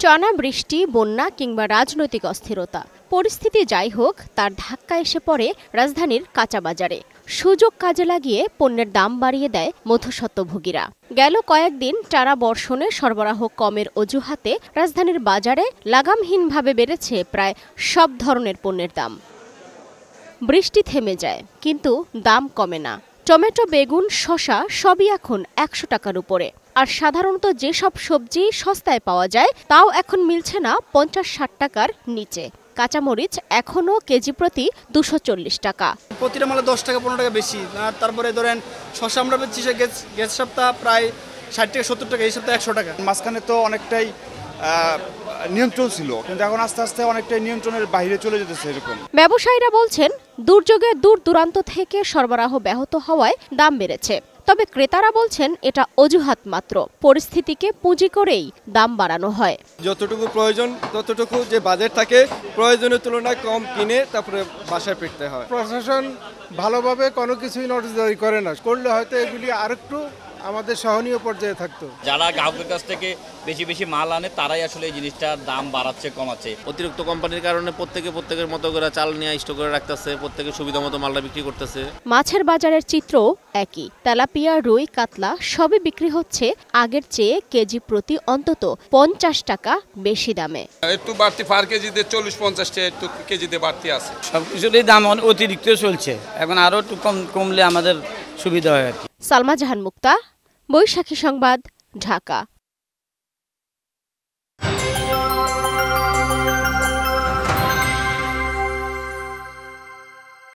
টানা বৃষ্টি, বন্যা কিংবা রাজনৈতিক অস্থিরতা, পরিস্থিতি যাই হোক, তার ধাক্কা এসে পড়ে রাজধানীর কাঁচা বাজারে। সুযোগ কাজে লাগিয়ে পণ্যের দাম বাড়িয়ে দেয় মধ্যস্বত্বভোগীরা। গেল কয়েকদিন টানা বর্ষণে সরবরাহ কমের অজুহাতে রাজধানীর বাজারে লাগামহীনভাবে বেড়েছে প্রায় সব ধরনের পণ্যের দাম। বৃষ্টি থেমে যায়, কিন্তু দাম কমে না। টমেটো, বেগুন, শসা সবই এখন ১০০ টাকার উপরে। আর সাধারণত যেসব সবজি সস্তায় পাওয়া যায় তাও এখন মিলছে না ৫০-৬০ টাকার নিচে। কাঁচামরিচ এখনও কেজি প্রতি ২৪০ টাকা। প্রতিটা মালে ১০ টাকা ১৫ টাকা বেশি। আর তারপরে ধরেন শসা আমরা বেচছি গেছ সপ্তাহ প্রায় ৬০ থেকে ৭০ টাকা, এই সপ্তাহে ১০০ টাকা। মাঝখানে তো অনেকটাই নিয়ন্ত্রণ ছিল, কিন্তু এখন আস্তে আস্তে অনেকটাই নিয়ন্ত্রণের বাইরে চলে যেতেছে। এরকম ব্যবসায়ীরা বলছেন, দুর্যোগে দূর দূরান্ত থেকে সরবরাহ ব্যাহত হওয়ায় দাম বেড়েছে। তবে ক্রেতারা বলছেন এটা অজুহাত মাত্র, পরিস্থিতিকে পুঁজি করেই দাম বাড়ানো হয়। যতটুকু প্রয়োজন ততটুকু যে বাজেট থাকে প্রয়োজনের তুলনায় কম কিনে তারপরে বাসায় ফিরতে হয়। প্রশাসন ভালোভাবে কোনো কিছুই নোটিশ জারি করে না, করলে হয়তো এগুলি আরেকটু আমাদের সহনীয় পর্যায়ে থাকতো। যারা গ্রাহকের কাছ থেকে বেশি বেশি মাল আনে তারাই আসলে এই জিনিসটার দাম বাড়াচ্ছে, কমাচ্ছে। অতিরিক্ত কোম্পানির কারণে প্রত্যেকের মতো করে চাল নিয়ে স্টক করে রাখতেছে, প্রত্যেকে সুবিধা মতো মালটা বিক্রি করতেছে। মাছের বাজারের চিত্র একই। তেলাপিয়া, রুই, কাতলা সবই বিক্রি হচ্ছে আগের চেয়ে কেজি প্রতি অন্তত ৫০ টাকা বেশি দামে। একটু বাড়তি, পার কেজিতে ৪০-৫০ টাকা একটু কেজিতে বাড়তি আছে। সবকিছুরই দাম অতিরিক্ত চলছে, এখন আরো একটু কমলে আমাদের সুবিধা হয়। সালমা জাহান মুক্তা, বৈশাখী সংবাদ, ঢাকা।